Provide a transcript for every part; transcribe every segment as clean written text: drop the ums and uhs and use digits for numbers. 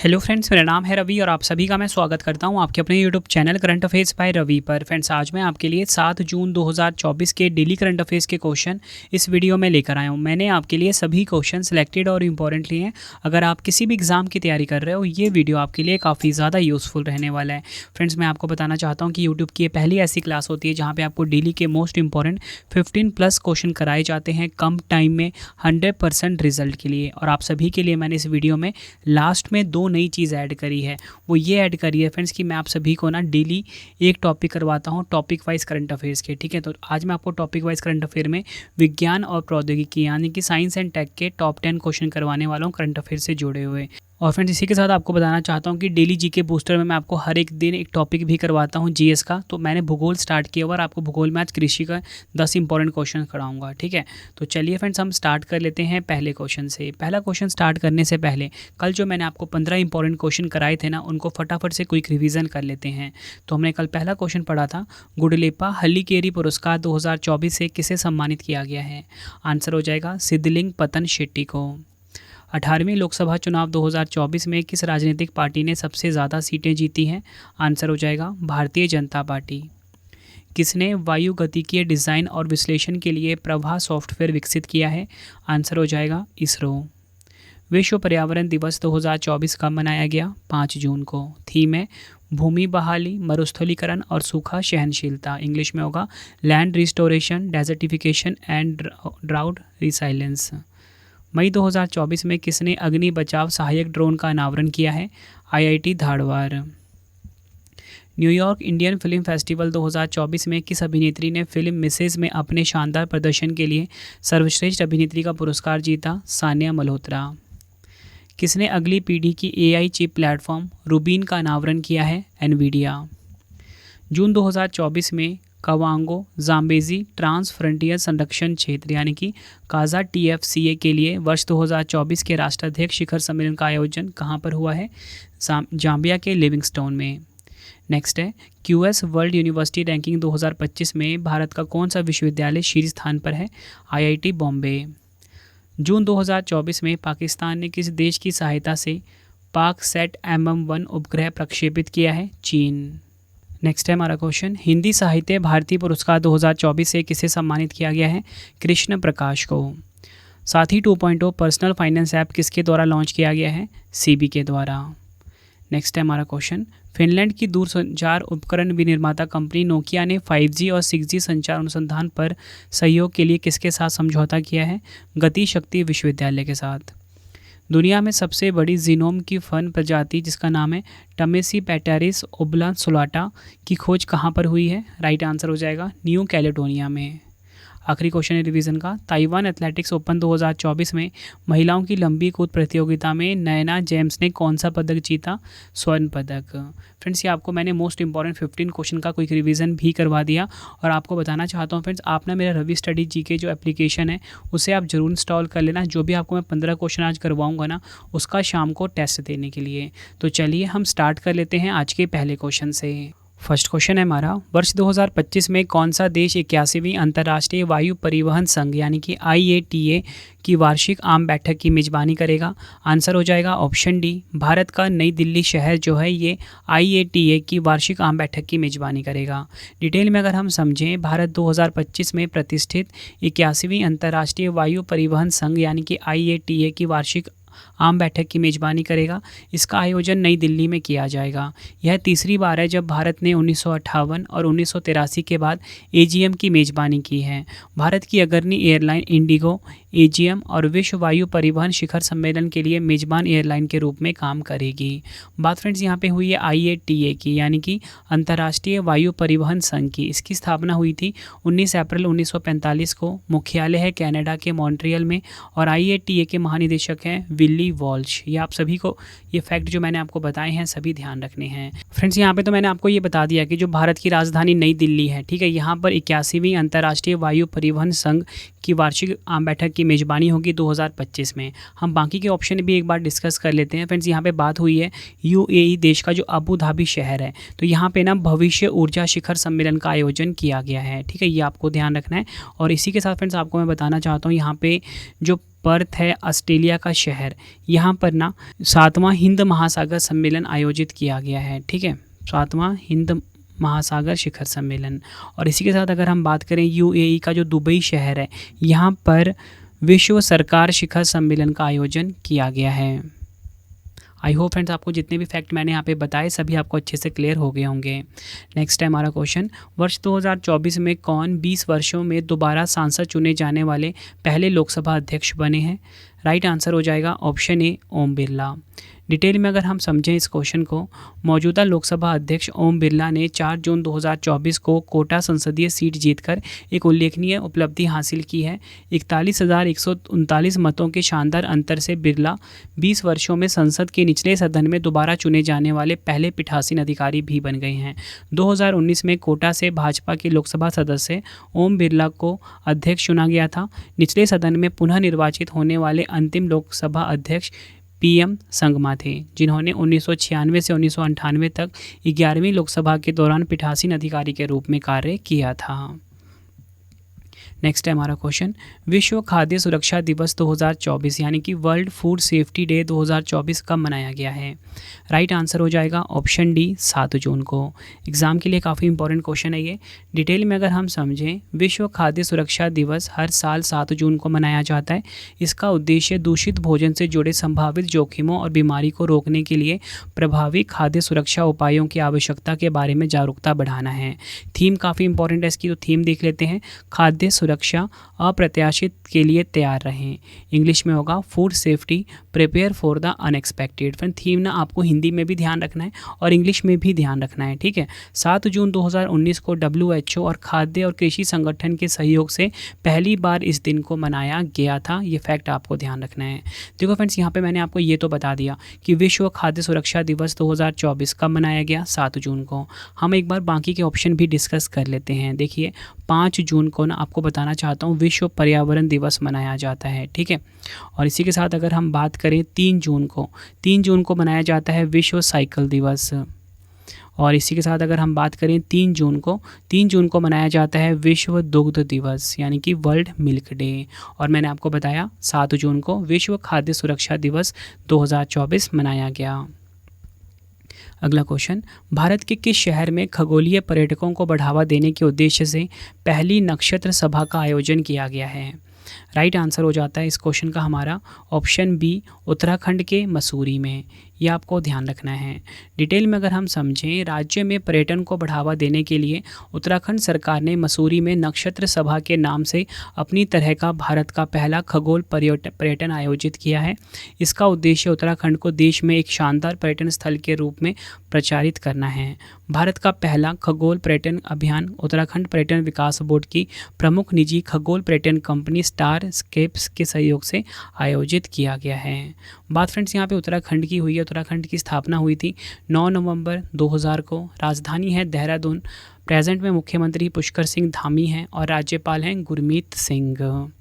Hello friends, मेरा नाम है रवि और आप सभी का मैं स्वागत करता हूं आपके अपने YouTube channel current affairs by Ravi पर। फ्रेंड्स, आज मैं आपके लिए 7 जून 2024 के डेली करंट अफेयर्स के क्वेश्चन इस वीडियो में लेकर आया हूं। मैंने आपके लिए सभी क्वेश्चन सिलेक्टेड और इम्पॉर्टेंट लिए हैं। अगर आप किसी भी एग्जाम की तैयारी कर रहे हो, ये वीडियो आपके लिए काफ़ी ज़्यादा यूज़फुल रहने वाला है। फ्रेंड्स, मैं आपको बताना चाहता हूँ कि यूट्यूब की ये पहली ऐसी क्लास होती है जहाँ पर आपको डेली के मोस्ट इंपॉर्टेंट 15+ क्वेश्चन कराए जाते हैं कम टाइम में 100% रिजल्ट के लिए। और आप सभी के लिए मैंने इस वीडियो में लास्ट में 2 नई चीज़ ऐड करी है। वो ये ऐड करी है फ्रेंड्स कि मैं आप सभी को ना डेली एक टॉपिक करवाता हूँ टॉपिक वाइज करंट अफेयर्स के। ठीक है, तो आज मैं आपको टॉपिक वाइज करंट अफेयर में विज्ञान और प्रौद्योगिकी यानी कि साइंस एंड टेक के टॉप 10 क्वेश्चन करवाने वाला हूँ करंट अफेयर से जुड़े हुए। और फ्रेंड्स, इसी के साथ आपको बताना चाहता हूँ कि डेली जीके बूस्टर में मैं आपको हर एक दिन एक टॉपिक भी करवाता हूँ जीएस का। तो मैंने भूगोल स्टार्ट किया और आपको भूगोल में आज कृषि का 10 इंपॉर्टेंट क्वेश्चन कराऊंगा। ठीक है, तो चलिए फ्रेंड्स, हम स्टार्ट कर लेते हैं पहले क्वेश्चन से। पहला क्वेश्चन स्टार्ट करने से पहले कल जो मैंने आपको 15 इंपॉर्टेंट क्वेश्चन कराए थे ना, उनको फटाफट से क्विक रिवीजन कर लेते हैं। तो हमने कल पहला क्वेश्चन पढ़ा था, गुडलेपा हल्लीकेरी पुरस्कार 2024 से किसे सम्मानित किया गया है? आंसर हो जाएगा सिद्धलिंग पतन शेट्टी को। 18वें लोकसभा चुनाव 2024 में किस राजनीतिक पार्टी ने सबसे ज़्यादा सीटें जीती हैं? आंसर हो जाएगा भारतीय जनता पार्टी। किसने वायुगतिकीय डिज़ाइन और विश्लेषण के लिए प्रभा सॉफ्टवेयर विकसित किया है? आंसर हो जाएगा इसरो। विश्व पर्यावरण दिवस 2024 कब मनाया गया? 5 जून को। थीम है भूमि बहाली, मरुस्थलीकरण और सूखा सहनशीलता। इंग्लिश में होगा land restoration, desertification and drought resilience. मई 2024 में किसने अग्नि बचाव सहायक ड्रोन का अनावरण किया है? IIT Dharwad. New York Indian film festival 2024 में किस अभिनेत्री ने फिल्म मिसेज में अपने शानदार प्रदर्शन के लिए सर्वश्रेष्ठ अभिनेत्री का पुरस्कार जीता? सानिया मल्होत्रा। किसने अगली पीढ़ी की एआई चिप प्लेटफॉर्म रूबीन का अनावरण किया है? एनवीडिया। जून 2024 में कावांगो जाम्बेजी ट्रांस फ्रंटियर संरक्षण क्षेत्र यानी कि काजा TFCA के लिए वर्ष 2024 के राष्ट्राध्यक्ष शिखर सम्मेलन का आयोजन कहाँ पर हुआ है? जाम्बिया के लिविंगस्टोन में। नेक्स्ट है QS वर्ल्ड यूनिवर्सिटी रैंकिंग 2025 में भारत का कौन सा विश्वविद्यालय शीर्ष स्थान पर है? IIT बॉम्बे। जून 2024 में पाकिस्तान ने किस देश की सहायता से पाकसैट MM-1 उपग्रह प्रक्षेपित किया है? चीन। नेक्स्ट है हमारा क्वेश्चन, हिंदी साहित्य भारती पुरस्कार 2024 से किसे सम्मानित किया गया है? कृष्ण प्रकाश को। साथी 2.0 पर्सनल फाइनेंस ऐप किसके द्वारा लॉन्च किया गया है? सीबी के द्वारा। नेक्स्ट है हमारा क्वेश्चन, फिनलैंड की दूरसंचार उपकरण विनिर्माता कंपनी नोकिया ने 5G और 6G संचार अनुसंधान पर सहयोग के लिए किसके साथ समझौता किया है? गति शक्ति विश्वविद्यालय के साथ। दुनिया में सबसे बड़ी जीनोम की फर्न प्रजाति जिसका नाम है टमेसी पैटेरिस ओब्लासोलाटा की खोज कहाँ पर हुई है? राइट आंसर हो जाएगा न्यू कैलेडोनिया में। आखिरी क्वेश्चन है रिवीजन का, ताइवान एथलेटिक्स ओपन 2024 में महिलाओं की लंबी कूद प्रतियोगिता में नयना जेम्स ने कौन सा पदक जीता? स्वर्ण पदक। फ्रेंड्स, ये आपको मैंने मोस्ट इंपॉर्टेंट 15 क्वेश्चन का क्विक रिवीजन भी करवा दिया। और आपको बताना चाहता हूँ फ्रेंड्स, आप ना मेरा रवि स्टडी जीके जो एप्लीकेशन है उसे आप जरूर इंस्टॉल कर लेना। जो भी आपको मैं 15 क्वेश्चन आज करवाऊँगा ना, उसका शाम को टेस्ट देने के लिए। तो चलिए हम स्टार्ट कर लेते हैं आज के पहले क्वेश्चन से। फर्स्ट क्वेश्चन है हमारा, वर्ष 2025 में कौन सा देश 81वीं अंतर्राष्ट्रीय वायु परिवहन संघ यानी कि IATA की वार्षिक आम बैठक की मेजबानी करेगा? आंसर हो जाएगा ऑप्शन डी, भारत का नई दिल्ली शहर जो है ये IATA की वार्षिक आम बैठक की मेजबानी करेगा। डिटेल में अगर हम समझें, भारत 2025 में प्रतिष्ठित 81वीं अंतर्राष्ट्रीय वायु परिवहन संघ यानी कि IATA की वार्षिक आम बैठक की मेजबानी करेगा। इसका आयोजन नई दिल्ली में किया जाएगा। यह तीसरी बार है जब भारत ने 1958 और 1983 के बाद AGM की मेजबानी की है। भारत की अग्रणी एयरलाइन इंडिगो AGM और विश्व वायु परिवहन शिखर सम्मेलन के लिए मेजबान एयरलाइन के रूप में काम करेगी। बात फ्रेंड्स यहाँ पे हुई है IATA की यानी कि अंतर्राष्ट्रीय वायु परिवहन संघ की। इसकी स्थापना हुई थी 19 अप्रैल 1945 को। मुख्यालय है कनाडा के मॉन्ट्रियल में और IATA के महानिदेशक हैं विल्ली वॉल्श। ये आप सभी को ये फैक्ट जो मैंने आपको बताए हैं सभी ध्यान रखने हैं। फ्रेंड्स, यहाँ पे तो मैंने आपको ये बता दिया कि जो भारत की राजधानी नई दिल्ली है, ठीक है, यहाँ पर 81वीं अंतर्राष्ट्रीय वायु परिवहन संघ की वार्षिक आम बैठक की मेजबानी होगी 2025 में। हम बाकी के ऑप्शन भी एक बार डिस्कस कर लेते हैं। फ्रेंड्स, यहाँ पे बात हुई है UAE देश का जो अबू धाबी शहर है, तो यहाँ पे ना भविष्य ऊर्जा शिखर सम्मेलन का आयोजन किया गया है। ठीक है, ये आपको ध्यान रखना है। और इसी के साथ फ्रेंड्स आपको मैं बताना चाहता हूँ यहाँ पे जो पर्थ है ऑस्ट्रेलिया का शहर, यहाँ पर ना 7वां हिंद महासागर सम्मेलन आयोजित किया गया है। ठीक है, 7वां हिंद महासागर शिखर सम्मेलन। और इसी के साथ अगर हम बात करें यूएई का जो दुबई शहर है, यहाँ पर विश्व सरकार शिखर सम्मेलन का आयोजन किया गया है। आई होप फ्रेंड्स आपको जितने भी फैक्ट मैंने यहाँ पे बताए सभी आपको अच्छे से क्लियर हो गए होंगे। नेक्स्ट है हमारा क्वेश्चन, वर्ष 2024 में कौन 20 वर्षों में दोबारा सांसद चुने जाने वाले पहले लोकसभा अध्यक्ष बने हैं? राइट आंसर हो जाएगा option A Om Birla. Detail में अगर हम समझें इस क्वेश्चन को, मौजूदा लोकसभा अध्यक्ष ओम बिरला ने 4 जून 2024 को कोटा संसदीय सीट जीतकर एक उल्लेखनीय उपलब्धि हासिल की है। 41,139 मतों के शानदार अंतर से बिरला 20 वर्षों में संसद के निचले सदन में दोबारा चुने जाने वाले पहले पीठासीन अधिकारी भी बन गए हैं। 2019 में कोटा से भाजपा के लोकसभा सदस्य ओम बिरला को अध्यक्ष चुना गया था। निचले सदन में पुनः निर्वाचित होने वाले अंतिम लोकसभा अध्यक्ष पीएम संगमा थे, जिन्होंने 1996 से 1998 तक 11वीं लोकसभा के दौरान पीठासीन अधिकारी के रूप में कार्य किया था। नेक्स्ट है हमारा क्वेश्चन, विश्व खाद्य सुरक्षा दिवस 2024 यानी कि वर्ल्ड फूड सेफ्टी डे 2024 कब मनाया गया है? राइट आंसर हो जाएगा ऑप्शन डी 7 जून को। एग्जाम के लिए काफ़ी इंपॉर्टेंट क्वेश्चन है ये। डिटेल में अगर हम समझें, विश्व खाद्य सुरक्षा दिवस हर साल 7 जून को मनाया जाता है। इसका उद्देश्य दूषित भोजन से जुड़े संभावित जोखिमों और बीमारी को रोकने के लिए प्रभावी खाद्य सुरक्षा उपायों की आवश्यकता के बारे में जागरूकता बढ़ाना है। थीम काफ़ी इंपॉर्टेंट है इसकी, तो थीम देख लेते हैं, खाद्य सुरक्षा अप्रत्याशित के लिए तैयार रहें। इंग्लिश में होगा food safety prepare for the unexpected. Friend theme ना आपको हिंदी में भी ध्यान रखना है और इंग्लिश में भी ध्यान रखना है। ठीक है, 7 जून 2019 को WHO और खाद्य और कृषि संगठन के सहयोग से पहली बार इस दिन को मनाया गया था। ये फैक्ट आपको ध्यान रखना है। देखो फ्रेंड्स, यहाँ पे मैंने आपको ये तो बता दिया कि विश्व खाद्य सुरक्षा दिवस 2024 कब मनाया गया, 7 जून को। हम एक बार बाकी के ऑप्शन भी डिस्कस कर लेते हैं। देखिए 5 जून को ना आपको बताना चाहता हूँ विश्व पर्यावरण दिवस मनाया जाता है। ठीक है, और इसी के साथ अगर हम बात करें 3 जून को मनाया जाता है विश्व साइकिल दिवस। और इसी के साथ अगर हम बात करें 3 जून को मनाया जाता है विश्व दुग्ध दिवस यानी कि वर्ल्ड मिल्क डे। और मैंने आपको बताया 7 जून को विश्व खाद्य सुरक्षा दिवस 2024 मनाया गया। अगला क्वेश्चन, भारत के किस शहर में खगोलीय पर्यटकों को बढ़ावा देने के उद्देश्य से पहली नक्षत्र सभा का आयोजन किया गया है? राइट आंसर हो जाता है इस क्वेश्चन का हमारा ऑप्शन बी उत्तराखंड के मसूरी में। ये आपको ध्यान रखना है। डिटेल में अगर हम समझें, राज्य में पर्यटन को बढ़ावा देने के लिए उत्तराखंड सरकार ने मसूरी में नक्षत्र सभा के नाम से अपनी तरह का भारत का पहला खगोल पर्यटन आयोजित किया है। इसका उद्देश्य उत्तराखंड को देश में एक शानदार पर्यटन स्थल के रूप में प्रचारित करना है। भारत का पहला खगोल पर्यटन अभियान उत्तराखंड पर्यटन विकास बोर्ड की प्रमुख निजी खगोल पर्यटन कंपनी स्टार स्केप्स के सहयोग से आयोजित किया गया है। बात फ्रेंड्स यहाँ पे उत्तराखंड की हुई है। उत्तराखंड की स्थापना हुई थी 9 नवंबर 2000 को। राजधानी है देहरादून। प्रेजेंट में मुख्यमंत्री पुष्कर सिंह धामी हैं और राज्यपाल हैं गुरमीत सिंह।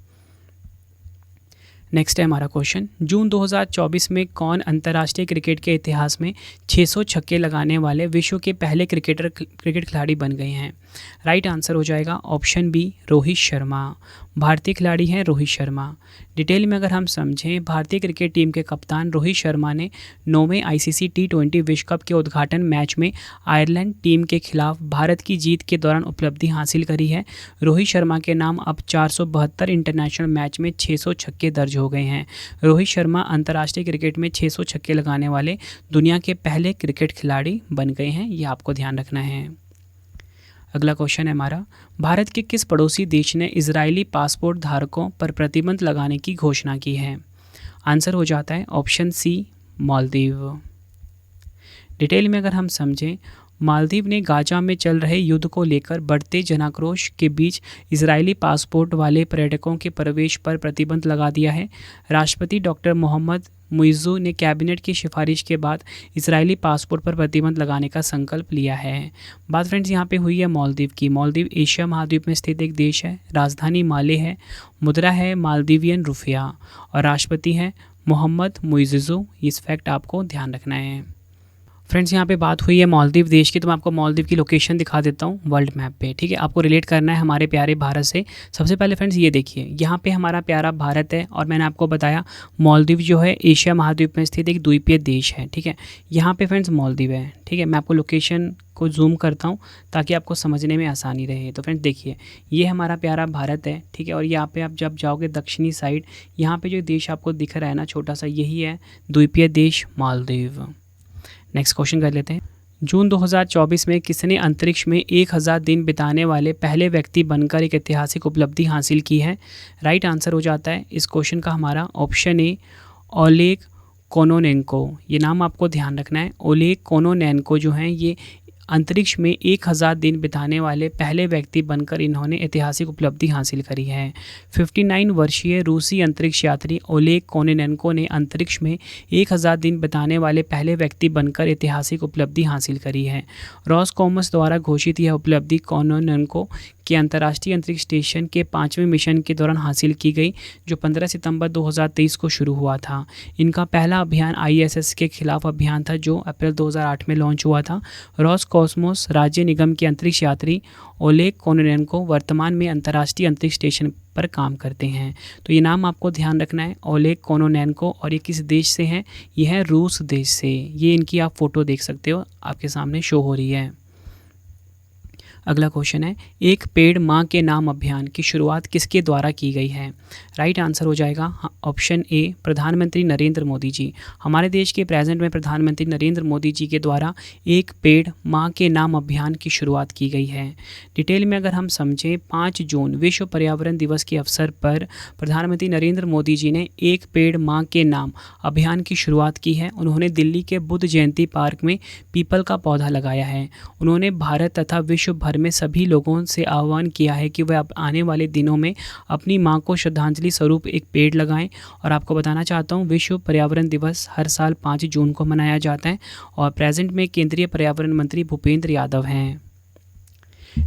नेक्स्ट है हमारा क्वेश्चन, जून 2024 में कौन अंतर्राष्ट्रीय क्रिकेट के इतिहास में 600 छक्के लगाने वाले विश्व के पहले क्रिकेट खिलाड़ी बन गए हैं? राइट आंसर हो जाएगा ऑप्शन बी रोहित शर्मा। भारतीय खिलाड़ी हैं रोहित शर्मा। डिटेल में अगर हम समझें, भारतीय क्रिकेट टीम के कप्तान रोहित शर्मा ने 9वें ICC T20 विश्व कप के उद्घाटन मैच में आयरलैंड टीम के खिलाफ भारत की जीत के दौरान उपलब्धि हासिल करी है। रोहित शर्मा के नाम अब 472 इंटरनेशनल मैच में 600 छक्के दर्ज हो गए हैं। रोहित शर्मा अंतर्राष्ट्रीय क्रिकेट में 600 छक्के लगाने वाले दुनिया के पहले क्रिकेट खिलाड़ी बन गए हैं। ये आपको ध्यान रखना है। अगला क्वेश्चन है हमारा, भारत के किस पड़ोसी देश ने इजरायली पासपोर्ट धारकों पर प्रतिबंध लगाने की घोषणा की है? आंसर हो जाता है ऑप्शन सी मालदीव। डिटेल में अगर हम समझें, मालदीव ने गाजा में चल रहे युद्ध को लेकर बढ़ते जनाक्रोश के बीच इजरायली पासपोर्ट वाले पर्यटकों के प्रवेश पर प्रतिबंध लगा दिया है। राष्ट्रपति डॉक्टर मोहम्मद मुइज़्ज़ू ने कैबिनेट की सिफारिश के बाद इजरायली पासपोर्ट पर प्रतिबंध लगाने का संकल्प लिया है। बात फ्रेंड्स यहाँ पे हुई है मालदीव की। मालदीव एशिया महाद्वीप में स्थित एक देश है। राजधानी माले है। मुद्रा है मालदीवियन रुपया और राष्ट्रपति हैं मोहम्मद मुइज़्ज़ू। इस फैक्ट आपको ध्यान रखना है। फ्रेंड्स यहाँ पे बात हुई है मालदीव देश की, तो मैं आपको मालदीव की लोकेशन दिखा देता हूँ वर्ल्ड मैप पे। ठीक है, आपको रिलेट करना है हमारे प्यारे भारत से। सबसे पहले फ्रेंड्स ये देखिए, यहाँ पे हमारा प्यारा भारत है और मैंने आपको बताया मालदीव जो है एशिया महाद्वीप में स्थित एक द्वीपीय देश है। ठीक है, यहाँ पे फ्रेंड्स मालदीव है। ठीक है, मैं आपको लोकेशन को जूम करता हूँ ताकि आपको समझने में आसानी रहे। तो फ्रेंड्स देखिए, ये हमारा प्यारा भारत है। ठीक है, और यहाँ पे आप जब जाओगे दक्षिणी साइड, यहाँ पे जो देश आपको दिख रहा है ना छोटा सा, यही है द्वीपीय देश मालदीव। नेक्स्ट क्वेश्चन कर लेते हैं। जून 2024 में किसने अंतरिक्ष में 1000 दिन बिताने वाले पहले व्यक्ति बनकर एक ऐतिहासिक उपलब्धि हासिल की है? राइट आंसर हो जाता है इस क्वेश्चन का हमारा ऑप्शन ए, ओलेग कोनोनेंको। ये नाम आपको ध्यान रखना है। ओलेग कोनोनेंको जो हैं ये अंतरिक्ष में 1000 दिन बिताने वाले पहले व्यक्ति बनकर इन्होंने ऐतिहासिक उपलब्धि हासिल करी है। 59 वर्षीय रूसी अंतरिक्ष यात्री ओलेग कोनोनेंको ने अंतरिक्ष में 1000 दिन बिताने वाले पहले व्यक्ति बनकर ऐतिहासिक उपलब्धि हासिल करी है। रॉसकॉमस द्वारा घोषित यह उपलब्धि कोनोनेंको के अंतर्राष्ट्रीय अंतरिक्ष स्टेशन के 5वें मिशन के दौरान हासिल की गई, जो 15 सितंबर 2023 को शुरू हुआ था। इनका पहला अभियान ISS के खिलाफ अभियान था, जो अप्रैल 2008 में लॉन्च हुआ था। रॉसकॉस्मोस राज्य निगम के अंतरिक्ष यात्री ओलेग कोनोनेंको वर्तमान में अंतर्राष्ट्रीय अंतरिक्ष स्टेशन पर काम करते हैं। तो ये नाम आपको ध्यान रखना है, ओलेग कोनोनेंको। और ये किस देश से हैं? ये है रूस देश से। ये इनकी आप फोटो देख सकते हो, आपके सामने शो हो रही है। अगला क्वेश्चन है, एक पेड़ माँ के नाम अभियान की शुरुआत किसके द्वारा की गई है? राइट आंसर हो जाएगा ऑप्शन ए, प्रधानमंत्री नरेंद्र मोदी जी। हमारे देश के प्रेजेंट में प्रधानमंत्री नरेंद्र मोदी जी के द्वारा एक पेड़ माँ के नाम अभियान की शुरुआत की गई है। डिटेल में अगर हम समझें, 5 जून विश्व पर्यावरण दिवस के अवसर पर प्रधानमंत्री नरेंद्र मोदी जी ने एक पेड़ माँ के नाम अभियान की शुरुआत की है। उन्होंने दिल्ली के बुद्ध जयंती पार्क में पीपल का पौधा लगाया है। उन्होंने भारत तथा विश्व भर में सभी लोगों से आह्वान किया है कि वह आने वाले दिनों में अपनी मां को श्रद्धांजलि स्वरूप एक पेड़ लगाएं। और आपको बताना चाहता हूं, विश्व पर्यावरण दिवस हर साल 5 जून को मनाया जाता है और प्रेजेंट में केंद्रीय पर्यावरण मंत्री भूपेंद्र यादव हैं।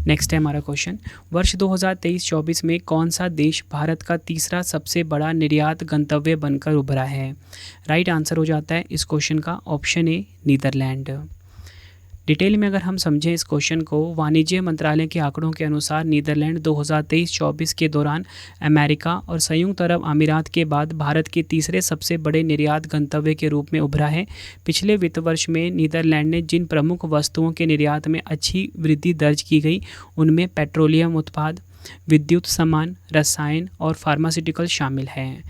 नेक्स्ट है हमारा क्वेश्चन, वर्ष 2023-24 में कौन सा देश भारत का तीसरा सबसे बड़ा निर्यात गंतव्य बनकर उभरा है? राइट आंसर हो जाता है इस क्वेश्चन का ऑप्शन ए, नीदरलैंड। डिटेल में अगर हम समझें इस क्वेश्चन को, वाणिज्य मंत्रालय के आंकड़ों के अनुसार नीदरलैंड 2023-24 के दौरान अमेरिका और संयुक्त अरब अमीरात के बाद भारत के तीसरे सबसे बड़े निर्यात गंतव्य के रूप में उभरा है। पिछले वित्त वर्ष में नीदरलैंड ने जिन प्रमुख वस्तुओं के निर्यात में अच्छी वृद्धि दर्ज की गई, उनमें पेट्रोलियम उत्पाद, विद्युत सामान, रसायन और फार्मास्यूटिकल शामिल हैं।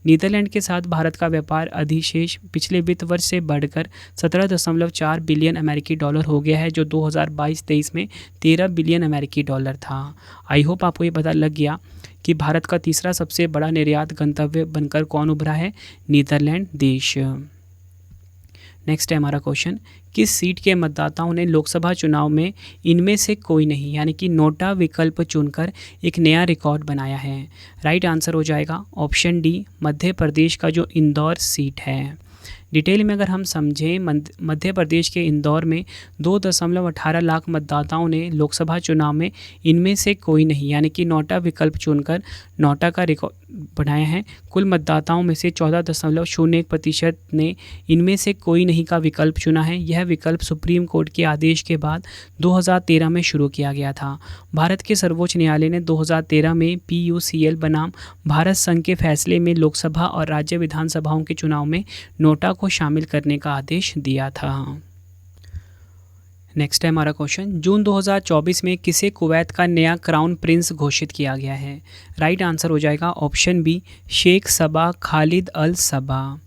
नीदरलैंड के साथ भारत का व्यापार अधिशेष पिछले वित्त वर्ष से बढ़कर 17.4 बिलियन अमेरिकी डॉलर हो गया है, जो 2022-23 में 13 बिलियन अमेरिकी डॉलर था। आई होप आपको ये पता लग गया कि भारत का तीसरा सबसे बड़ा निर्यात गंतव्य बनकर कौन उभरा है? नीदरलैंड देश। नेक्स्ट है हमारा क्वेश्चन, किस सीट के मतदाताओं ने लोकसभा चुनाव में इनमें से कोई नहीं यानी कि नोटा विकल्प चुनकर एक नया रिकॉर्ड बनाया है? राइट आंसर हो जाएगा ऑप्शन डी, मध्य प्रदेश का जो इंदौर सीट है। डिटेल में अगर हम समझें, मध्य प्रदेश के इंदौर में 2.18 लाख मतदाताओं ने लोकसभा चुनाव में इनमें से कोई नहीं यानी कि नोटा विकल्प चुनकर नोटा का रिकॉर्ड बनाया है। कुल मतदाताओं में से 14.01% ने इनमें से कोई नहीं का विकल्प चुना है। यह विकल्प सुप्रीम कोर्ट के आदेश के बाद 2013 में शुरू किया गया था। भारत के सर्वोच्च न्यायालय ने 2013 में PUCL बनाम भारत संघ के फैसले में लोकसभा और राज्य विधानसभाओं के चुनाव में नोटा को शामिल करने का आदेश दिया था। नेक्स्ट है हमारा क्वेश्चन, जून 2024 में किसे कुवैत का नया क्राउन प्रिंस घोषित किया गया है? राइट आंसर हो जाएगा ऑप्शन बी, शेख सबा खालिद अल सबा।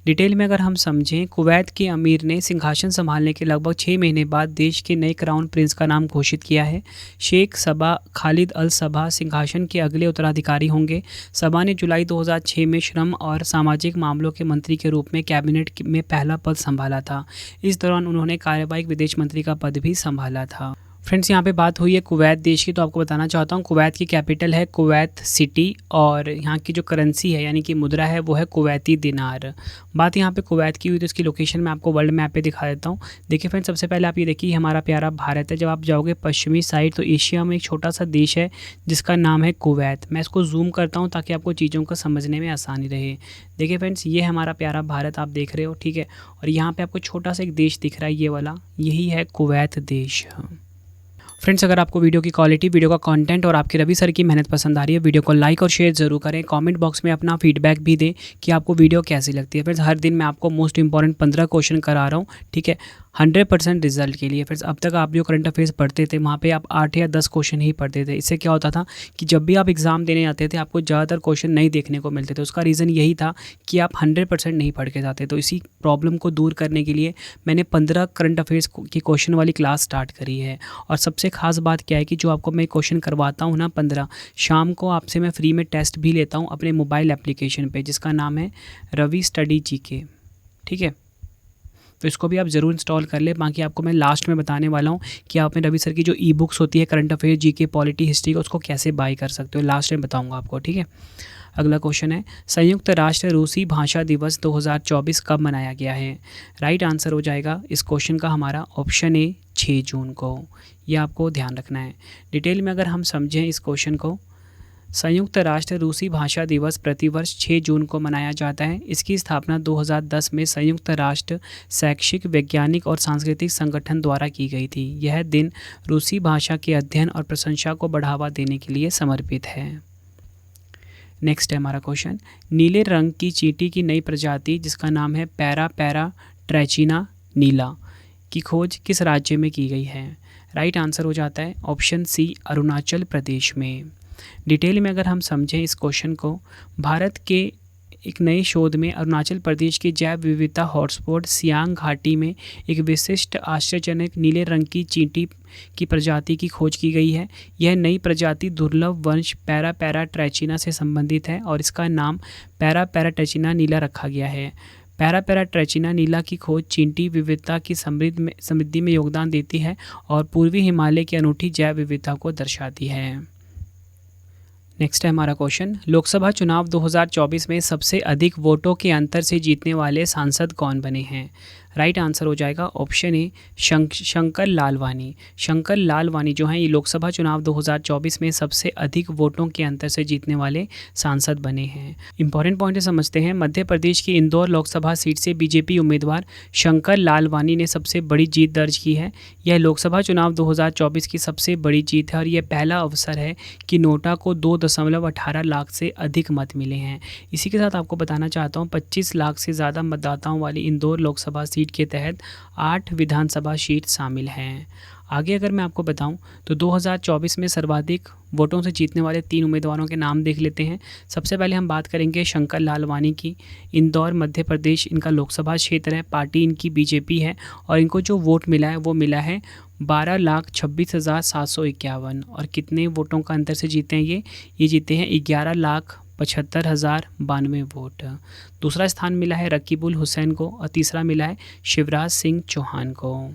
डिटेल में अगर हम समझें, कुवैत के अमीर ने सिंहासन संभालने के लगभग 6 महीने बाद देश के नए क्राउन प्रिंस का नाम घोषित किया है। शेख सबा खालिद अल सबा सिंहासन के अगले उत्तराधिकारी होंगे। सबा ने जुलाई 2006 में श्रम और सामाजिक मामलों के मंत्री के रूप में कैबिनेट में पहला पद संभाला था। इस दौरान उन्होंने कार्यवाहक विदेश मंत्री का पद भी संभाला था। फ्रेंड्स यहाँ पे बात हुई है कुवैत देश की, तो आपको बताना चाहता हूँ कुवैत की कैपिटल है कुवैत सिटी और यहाँ की जो करेंसी है यानी कि मुद्रा है वो है कुवैती दिनार। बात यहाँ पे कुवैत की हुई तो इसकी लोकेशन मैं आपको वर्ल्ड मैप पे दिखा देता हूँ। देखिए फ्रेंड्स, सबसे पहले आप ये देखिए हमारा प्यारा भारत है। जब आप जाओगे पश्चिमी साइड तो एशिया में एक छोटा सा देश है जिसका नाम है कुवैत। मैं इसको जूम करता हूँ ताकि आपको चीज़ों को समझने में आसानी रहे। देखिए फ्रेंड्स, ये हमारा प्यारा भारत आप देख रहे हो, ठीक है। और यहाँ पर आपको छोटा सा एक देश दिख रहा है, ये वाला, यही है कुवैत देश। फ्रेंड्स, अगर आपको वीडियो की क्वालिटी, वीडियो का कंटेंट और आपके रवि सर की मेहनत पसंद आ रही है, वीडियो को लाइक और शेयर जरूर करें। कमेंट बॉक्स में अपना फीडबैक भी दें कि आपको वीडियो कैसी लगती है। फ्रेंड्स, हर दिन मैं आपको मोस्ट इंपॉर्टेंट 15 क्वेश्चन करा रहा हूँ, ठीक है, 100% रिजल्ट के लिए। फ्रेंड्स, अब तक आप जो करंट अफेयर्स पढ़ते थे वहाँ पे आप 8 या 10 क्वेश्चन ही पढ़ते थे। इससे क्या होता था कि जब भी आप एग्ज़ाम देने आते थे आपको ज़्यादातर क्वेश्चन नहीं देखने को मिलते थे। उसका रीज़न यही था कि आप 100% नहीं पढ़ के जाते। तो इसी प्रॉब्लम को दूर करने के लिए मैंने 15 करंट अफेयर्स की क्वेश्चन वाली क्लास स्टार्ट करी है। और सबसे खास बात क्या है कि जो आपको मैं क्वेश्चन करवाता हूँ ना 15, शाम को आपसे मैं फ्री में टेस्ट भी लेता हूँ अपने मोबाइल एप्लीकेशन पे जिसका नाम है रवि स्टडी जीके, ठीक है। तो इसको भी आप ज़रूर इंस्टॉल कर ले। बाकी आपको मैं लास्ट में बताने वाला हूँ कि आप अपने रवि सर की जो ई बुक्स होती है current affair GK polity history का, उसको कैसे बाय कर सकते हो, लास्ट में बताऊँगा आपको, ठीक है। अगला क्वेश्चन है, संयुक्त राष्ट्र रूसी भाषा दिवस 2024 कब मनाया गया है? राइट आंसर हो जाएगा इस क्वेश्चन का हमारा ऑप्शन ए 6 जून को। यह आपको ध्यान रखना है। डिटेल में अगर हम समझें इस क्वेश्चन को, संयुक्त राष्ट्र रूसी भाषा दिवस प्रतिवर्ष 6 जून को मनाया जाता है। इसकी स्थापना 2010 में संयुक्त राष्ट्र शैक्षिक, वैज्ञानिक और सांस्कृतिक संगठन द्वारा की गई थी। यह दिन रूसी भाषा के अध्ययन और प्रशंसा को बढ़ावा देने के लिए समर्पित है। नेक्स्ट है हमारा क्वेश्चन, नीले रंग की चींटी की नई प्रजाति जिसका नाम है पैरा ट्रैचिना नीला की खोज किस राज्य में की गई है? राइट आंसर हो जाता है ऑप्शन सी, अरुणाचल प्रदेश में। डिटेल में अगर हम समझें इस क्वेश्चन को, भारत के एक नए शोध में अरुणाचल प्रदेश के जैव विविधता हॉटस्पॉट सियांग घाटी में एक विशिष्ट आश्चर्यजनक नीले रंग की चींटी की प्रजाति की खोज की गई है। यह नई प्रजाति दुर्लभ वंश पैरा ट्रैचिना से संबंधित है और इसका नाम पैरा ट्रैचिना नीला रखा गया है। पैरा ट्रैचिना नीला की खोज चींटी विविधता की समृद्धि में योगदान देती है और पूर्वी हिमालय की अनूठी जैव विविधता को दर्शाती है। नेक्स्ट है हमारा क्वेश्चन, लोकसभा चुनाव 2024 में सबसे अधिक वोटों के अंतर से जीतने वाले सांसद कौन बने हैं? राइट आंसर हो जाएगा ऑप्शन ए, शंकर लालवानी। शंकर लालवानी जो हैं ये लोकसभा चुनाव 2024 में सबसे अधिक वोटों के अंतर से जीतने वाले सांसद बने हैं। इंपॉर्टेंट पॉइंट समझते हैं, मध्य प्रदेश की इंदौर लोकसभा सीट से बीजेपी उम्मीदवार शंकर लालवानी ने सबसे बड़ी जीत दर्ज की है। यह लोकसभा चुनाव 2024 की सबसे बड़ी जीत है और यह पहला अवसर है कि नोटा को 2.18 लाख से अधिक मत मिले हैं। इसी के साथ आपको बताना चाहता हूँ 25 लाख से ज़्यादा मतदाताओं वाली इंदौर लोकसभा सीट के तहत 8 विधानसभा सीट शामिल हैं। आगे अगर मैं आपको बताऊं तो 2024 में सर्वाधिक वोटों से जीतने वाले 3 उम्मीदवारों के नाम देख लेते हैं। सबसे पहले हम बात करेंगे शंकर लालवानी की। इंदौर मध्य प्रदेश इनका लोकसभा क्षेत्र है, पार्टी इनकी बीजेपी है और इनको जो वोट मिला है वो मिला है 12,26,751। और कितने वोटों का अंतर से जीते हैं ये जीते हैं 11,75,092 वोट। दूसरा स्थान मिला है रकीबुल हुसैन को और तीसरा मिला है शिवराज सिंह चौहान को।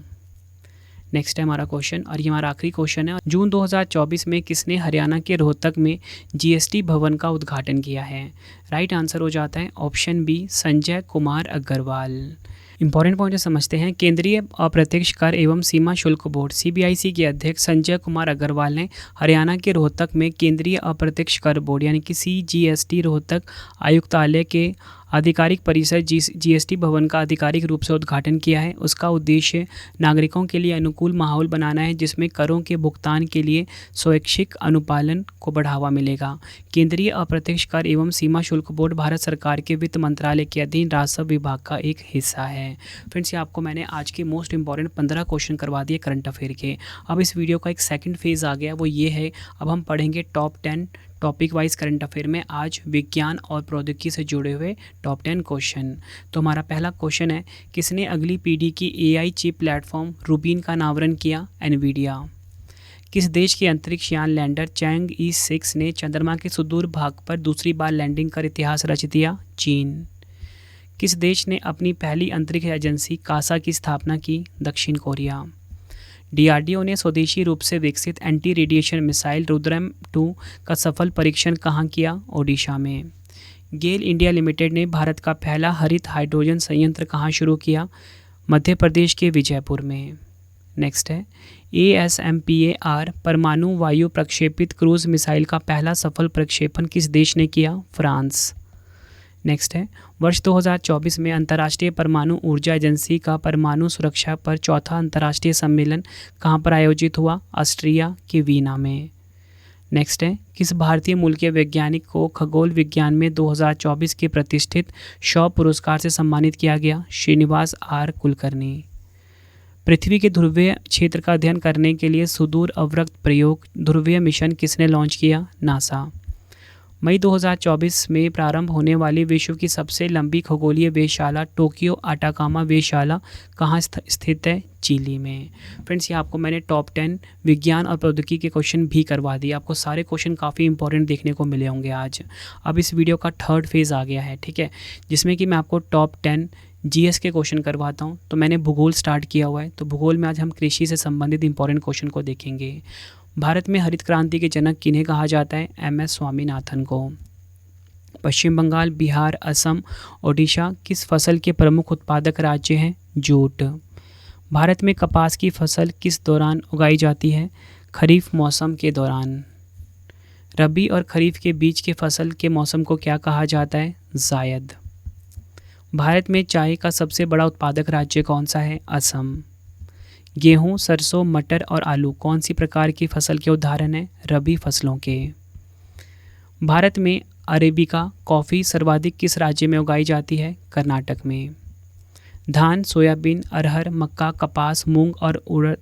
नेक्स्ट है हमारा क्वेश्चन और ये हमारा आखिरी क्वेश्चन है, जून 2024 में किसने हरियाणा के रोहतक में जीएसटी भवन का उद्घाटन किया है? राइट आंसर हो जाता है option B, Sanjay Kumar Agarwal. Important point समझते हैं, केंद्रीय अप्रत्यक्ष कर एवं सीमा शुल्क बोर्ड सीबीआईसी के अध्यक्ष संजय कुमार अग्रवाल ने हरियाणा के रोहतक में केंद्रीय अप्रत्यक्ष कर बोर्ड यानी कि सीजीएसटी रोहतक आयुक्तालय के आधिकारिक परिसर जीएसटी भवन का आधिकारिक रूप से उद्घाटन किया है। उसका उद्देश्य नागरिकों के लिए अनुकूल माहौल बनाना है जिसमें करों के भुगतान के लिए स्वैच्छिक अनुपालन को बढ़ावा मिलेगा। केंद्रीय अप्रत्यक्ष कर एवं सीमा शुल्क बोर्ड भारत सरकार के वित्त मंत्रालय के अधीन राजस्व विभाग का एक हिस्सा है। फ्रेंड्स, ये आपको मैंने आज के मोस्ट इंपॉर्टेंट 15 क्वेश्चन करवा दिए करंट अफेयर के। अब इस वीडियो का एक सेकंड फेज़ आ गया, वो ये है अब हम पढ़ेंगे top 10 topic wise current affair में आज विज्ञान और प्रौद्योगिकी से जुड़े हुए टॉप 10 क्वेश्चन। तो हमारा पहला क्वेश्चन है, किसने अगली पीढ़ी की एआई चिप प्लेटफॉर्म रूबीन का अनावरण किया? एनवीडिया। किस देश के अंतरिक्ष यान लैंडर चैंग ई6 ने चंद्रमा के सुदूर भाग पर दूसरी बार लैंडिंग कर इतिहास रच दिया? चीन। किस देश ने अपनी पहली अंतरिक्ष एजेंसी कासा की स्थापना की? दक्षिण कोरिया। डीआरडीओ ने स्वदेशी रूप से विकसित एंटी रेडिएशन मिसाइल रुद्रम 2 का सफल परीक्षण कहाँ किया? ओडिशा में। गेल इंडिया लिमिटेड ने भारत का पहला हरित हाइड्रोजन संयंत्र कहाँ शुरू किया? मध्य प्रदेश के विजयपुर में। नेक्स्ट है ASMPAR परमाणु वायु प्रक्षेपित क्रूज मिसाइल का पहला सफल प्रक्षेपण किस देश ने किया? फ्रांस। नेक्स्ट है वर्ष 2024 में अंतर्राष्ट्रीय परमाणु ऊर्जा एजेंसी का परमाणु सुरक्षा पर चौथा अंतर्राष्ट्रीय सम्मेलन कहाँ पर आयोजित हुआ? ऑस्ट्रिया के वीना में। नेक्स्ट है किस भारतीय मूल के वैज्ञानिक को खगोल विज्ञान में 2024 के प्रतिष्ठित शॉ पुरस्कार से सम्मानित किया गया? श्रीनिवास R कुलकर्णी। पृथ्वी के ध्रुवीय क्षेत्र का अध्ययन करने के लिए सुदूर अवरक्त प्रयोग ध्रुवीय मिशन किसने लॉन्च किया? नासा। मई 2024 में प्रारंभ होने वाली विश्व की सबसे लंबी खगोलीय वेधशाला टोक्यो आटाकामा वेधशाला कहाँ स्थित है? चिली में। फ्रेंड्स, ये आपको मैंने टॉप 10 विज्ञान और प्रौद्योगिकी के क्वेश्चन भी करवा दिए। आपको सारे क्वेश्चन काफ़ी इंपॉर्टेंट देखने को मिले होंगे आज। अब इस वीडियो का थर्ड फेज़ आ गया है, ठीक है, जिसमें कि मैं आपको टॉप 10 जीएस के क्वेश्चन करवाता हूँ। तो मैंने भूगोल स्टार्ट किया हुआ है, तो भूगोल में आज हम कृषि से संबंधित इंपॉर्टेंट क्वेश्चन को देखेंगे। भारत में हरित क्रांति के जनक किन्हें कहा जाता है? MS स्वामीनाथन को। पश्चिम बंगाल, बिहार, असम, ओडिशा किस फसल के प्रमुख उत्पादक राज्य हैं? जूट। भारत में कपास की फसल किस दौरान उगाई जाती है? खरीफ मौसम के दौरान। रबी और खरीफ के बीच के फसल के मौसम को क्या कहा जाता है? जायद। भारत में चाय का सबसे बड़ा उत्पादक राज्य कौन सा है? असम। गेहूं, सरसों, मटर और आलू कौन सी प्रकार की फसल के उदाहरण हैं? रबी फसलों के। भारत में अरेबिका कॉफ़ी सर्वाधिक किस राज्य में उगाई जाती है? कर्नाटक में। धान, सोयाबीन, अरहर, मक्का, कपास, मूंग और उड़द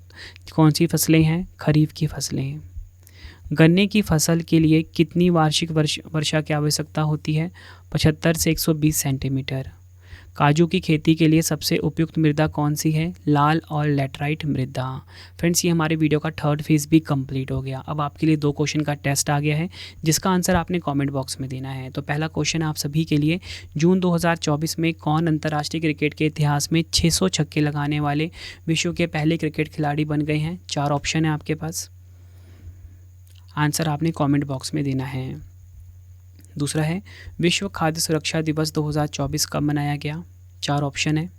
कौन सी फसलें हैं? खरीफ की फसलें। गन्ने की फसल के लिए कितनी वार्षिक वर्षा की आवश्यकता होती है? 75 से 120 सेंटीमीटर। काजू की खेती के लिए सबसे उपयुक्त मृदा कौन सी है? लाल और लैटराइट मृदा। फ्रेंड्स, ये हमारे वीडियो का थर्ड फेज़ भी कंप्लीट हो गया। अब आपके लिए 2 क्वेश्चन का टेस्ट आ गया है, जिसका आंसर आपने कमेंट बॉक्स में देना है। तो पहला क्वेश्चन आप सभी के लिए, जून 2024 में कौन अंतर्राष्ट्रीय क्रिकेट के इतिहास में 600 छक्के लगाने वाले विश्व के पहले क्रिकेट खिलाड़ी बन गए हैं? 4 ऑप्शन है आपके पास, आंसर आपने कमेंट बॉक्स में देना है। दूसरा है विश्व खाद्य सुरक्षा दिवस 2024 कब मनाया गया? 4 ऑप्शन है।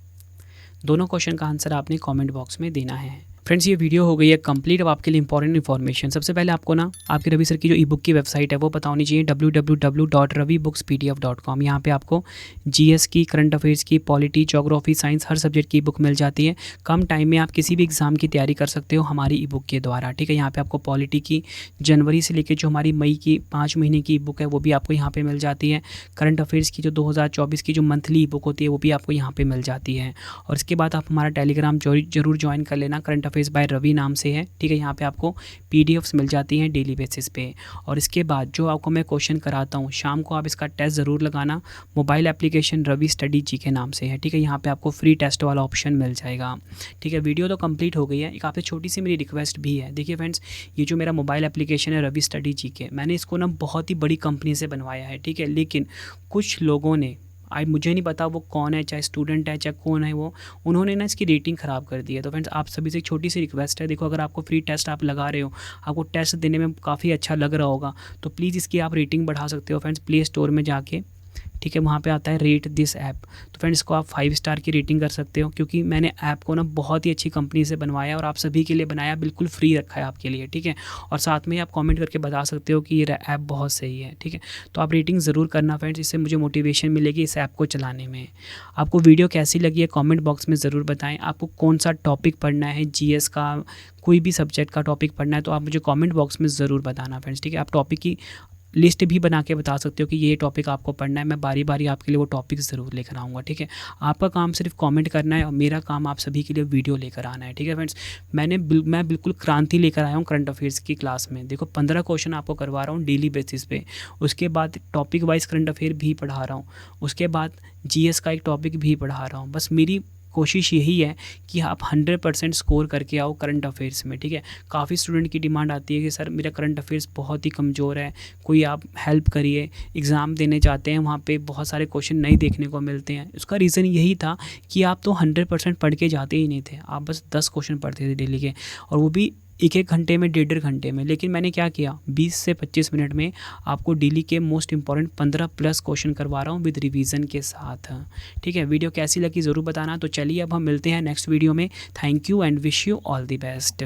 दोनों क्वेश्चन का आंसर आपने कमेंट बॉक्स में देना है। फ्रेंड्स, ये वीडियो हो गई है कंप्लीट। अब आपके लिए इंपॉर्टेंट इन्फॉर्मेशन, सबसे पहले आपको ना आपके रवि सर की जो ई बुक की वेबसाइट है वो पता होनी चाहिए, www.ravibookspdf.com। यहाँ पे आपको जीएस की, करंट अफेयर्स की, पॉलिटी, ज्योग्राफी, साइंस हर सब्जेक्ट की ई बुक मिल जाती है। कम टाइम में आप किसी भी एग्जाम की तैयारी कर सकते हो हमारी ई बुक के द्वारा, ठीक है। यहाँ पे आपको पॉलिटी की जनवरी से लेकर जो हमारी मई की 5 महीने की ई बुक है वो भी आपको यहाँ पर मिल जाती है। करंट अफेयर्स की जो 2024 की जो मंथली ई बुक होती है वो भी आपको यहाँ पर मिल जाती है। और इसके बाद आप हमारा टेलीग्राम जरूर ज्वाइन कर लेना, करंट अफेयर्स बाय रवि नाम से है, ठीक है। यहाँ पे आपको पीडीएफ्स मिल जाती हैं डेली बेसिस पे। और इसके बाद जो आपको मैं क्वेश्चन कराता हूँ शाम को आप इसका टेस्ट ज़रूर लगाना। मोबाइल एप्लीकेशन रवि स्टडी जी के नाम से है, ठीक है। यहाँ पे आपको फ्री टेस्ट वाला ऑप्शन मिल जाएगा, ठीक है। वीडियो तो कंप्लीट हो गई है। एक आपसे छोटी सी मेरी रिक्वेस्ट भी है, देखिए फ्रेंड्स, ये जो मेरा मोबाइल एप्लीकेशन है रवि स्टडी जी के, मैंने इसको ना बहुत ही बड़ी कंपनी से बनवाया है, ठीक है। लेकिन कुछ लोगों ने, मुझे नहीं पता वो कौन है, चाहे स्टूडेंट है चाहे कौन है वो, उन्होंने ना इसकी रेटिंग ख़राब कर दी है। तो फ्रेंड्स, आप सभी से एक छोटी सी रिक्वेस्ट है, देखो अगर आपको फ्री टेस्ट आप लगा रहे हो, आपको टेस्ट देने में काफ़ी अच्छा लग रहा होगा, तो प्लीज़ इसकी आप रेटिंग बढ़ा सकते हो फ्रेंड्स, प्ले स्टोर में जाके, ठीक है। वहाँ पे आता है रेट दिस ऐप, तो फ्रेंड्स इसको आप 5 स्टार की रेटिंग कर सकते हो, क्योंकि मैंने ऐप को ना बहुत ही अच्छी कंपनी से बनवाया और आप सभी के लिए बनाया, बिल्कुल फ्री रखा है आपके लिए, ठीक है। और साथ में आप कमेंट करके बता सकते हो कि ये ऐप बहुत सही है, ठीक है। तो आप रेटिंग ज़रूर करना फ्रेंड्स, इससे मुझे मोटिवेशन मिलेगी इस ऐप को चलाने में। आपको वीडियो कैसी लगी है कॉमेंट बॉक्स में ज़रूर बताएँ। आपको कौन सा टॉपिक पढ़ना है, जीएस का कोई भी सब्जेक्ट का टॉपिक पढ़ना है तो आप मुझे कॉमेंट बॉक्स में ज़रूर बताना फ्रेंड्स, ठीक है। आप टॉपिक की लिस्ट भी बना के बता सकते हो कि ये टॉपिक आपको पढ़ना है, मैं बारी बारी आपके लिए वो टॉपिक ज़रूर लेकर आऊँगा, ठीक है। आपका काम सिर्फ कमेंट करना है और मेरा काम आप सभी के लिए वीडियो लेकर आना है, ठीक है फ्रेंड्स। मैं बिल्कुल क्रांति लेकर आया हूँ करंट अफेयर्स की क्लास में। देखो 15 क्वेश्चन आपको करवा रहा हूँ डेली बेसिस पे, उसके बाद टॉपिक वाइज करंट अफेयर भी पढ़ा रहा हूँ, उसके बाद जीएस का एक टॉपिक भी पढ़ा रहा हूँ। बस मेरी कोशिश यही है कि आप 100% स्कोर करके आओ करंट अफेयर्स में, ठीक है। काफ़ी स्टूडेंट की डिमांड आती है कि सर मेरा करंट अफेयर्स बहुत ही कमज़ोर है, कोई आप हेल्प करिए। एग्ज़ाम देने जाते हैं वहाँ पे बहुत सारे क्वेश्चन नहीं देखने को मिलते हैं। उसका रीज़न यही था कि आप तो 100% पढ़ के जाते ही नहीं थे, आप बस 10 क्वेश्चन पढ़ते थे डेली के, और वो भी एक घंटे में, 1.5 घंटे में। लेकिन मैंने क्या किया, 20 से 25 मिनट में आपको डेली के मोस्ट इंपॉर्टेंट 15+ क्वेश्चन करवा रहा हूँ विद रिवीजन के साथ, ठीक है। वीडियो कैसी लगी ज़रूर बताना। तो चलिए अब हम मिलते हैं नेक्स्ट वीडियो में। Thank you and wish you all the best.